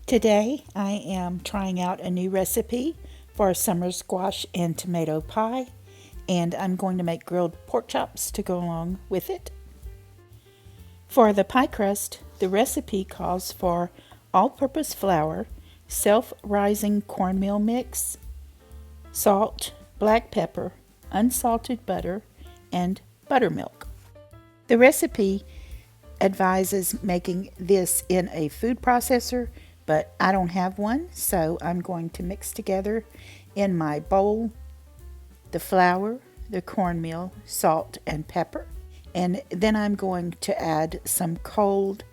Today I am trying out a new recipe for a summer squash and tomato pie, and I'm going to make grilled pork chops to go along with it. For the pie crust, the recipe calls for all-purpose flour, self-rising cornmeal mix, salt, black pepper, unsalted butter, and buttermilk. The recipe advises making this in a food processor, but I don't have one, so I'm going to mix together in my bowl the flour, the cornmeal, salt, and pepper. And then I'm going to add some cold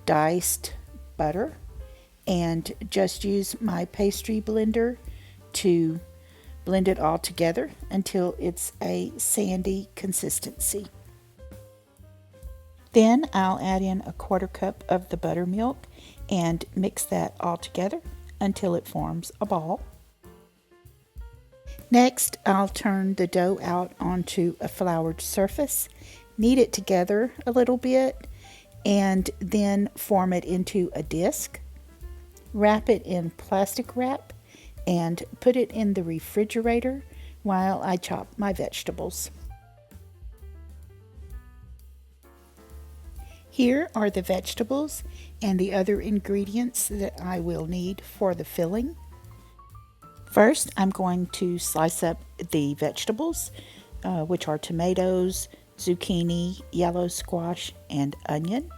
diced butter and just use my pastry blender to blend it all together until it's a sandy consistency. Then I'll add in a 1/4 cup of the buttermilk and mix that all together until it forms a ball. Next, I'll turn the dough out onto a floured surface, knead it together a little bit, and then form it into a disc. Wrap it in plastic wrap and put it in the refrigerator while I chop my vegetables. Here are the vegetables and the other ingredients that I will need for the filling. First, I'm going to slice up the vegetables, which are tomatoes, zucchini, yellow squash, and onion.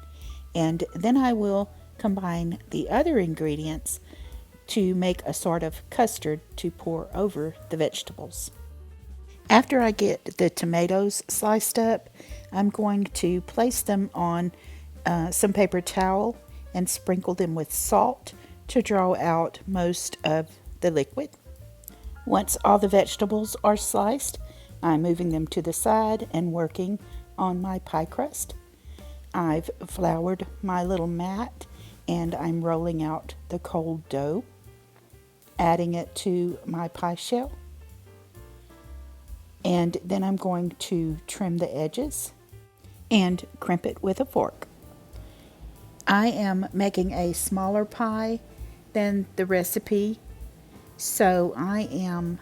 And then I will combine the other ingredients to make a sort of custard to pour over the vegetables. After I get the tomatoes sliced up, I'm going to place them on some paper towel and sprinkle them with salt to draw out most of the liquid. Once all the vegetables are sliced, I'm moving them to the side and working on my pie crust. I've floured my little mat and I'm rolling out the cold dough, adding it to my pie shell. And then I'm going to trim the edges and crimp it with a fork. I am making a smaller pie than the recipe, so I am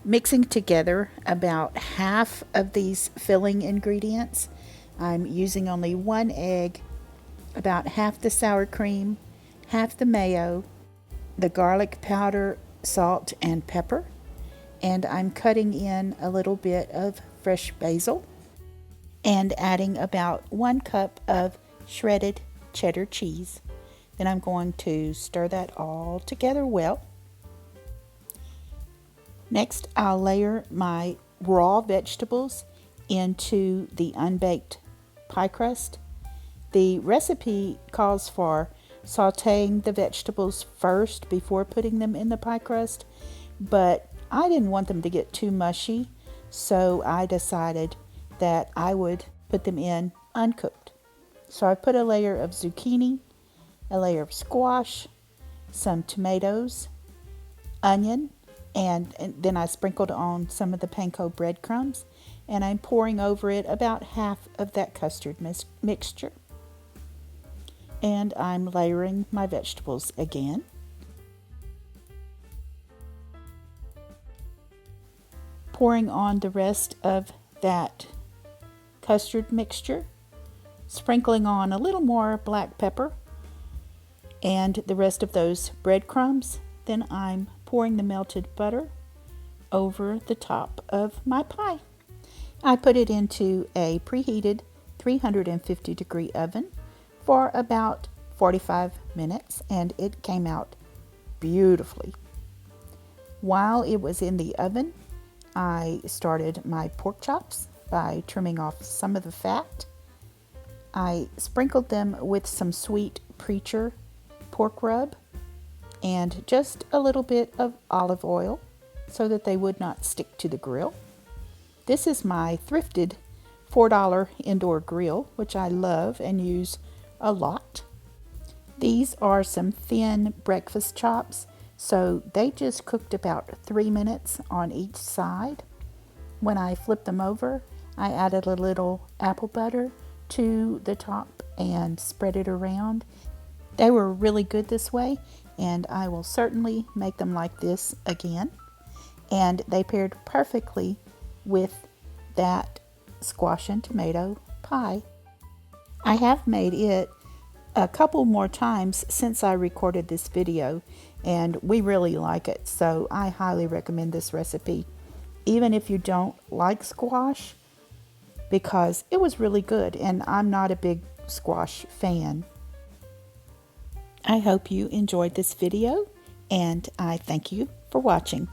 mixing together about half of these filling ingredients. I'm using only 1 egg, about half the sour cream, half the mayo, the garlic powder, salt, and pepper, and I'm cutting in a little bit of fresh basil and adding about 1 cup of shredded cheddar cheese. Then I'm going to stir that all together well. Next, I'll layer my raw vegetables into the unbaked pie crust. The recipe calls for sauteing the vegetables first before putting them in the pie crust, but I didn't want them to get too mushy, so I decided that I would put them in uncooked. So I put a layer of zucchini, a layer of squash, some tomatoes, onion, and then I sprinkled on some of the panko breadcrumbs, and I'm pouring over it about half of that custard mixture. And I'm layering my vegetables again. Pouring on the rest of that custard mixture, sprinkling on a little more black pepper and the rest of those breadcrumbs. Then I'm pouring the melted butter over the top of my pie. I put it into a preheated 350-degree oven for about 45 minutes, and it came out beautifully. While it was in the oven, I started my pork chops by trimming off some of the fat. I sprinkled them with some sweet preacher pork rub and just a little bit of olive oil so that they would not stick to the grill. This is my thrifted $4 indoor grill, which I love and use a lot. These are some thin breakfast chops, so they just cooked about 3 minutes on each side. When I flipped them over, I added a little apple butter to the top and spread it around. They were really good this way, and I will certainly make them like this again. And they paired perfectly with that squash and tomato pie. I have made it a couple more times since I recorded this video, and we really like it, so I highly recommend this recipe, even if you don't like squash, because it was really good, and I'm not a big squash fan. I hope you enjoyed this video, and I thank you for watching.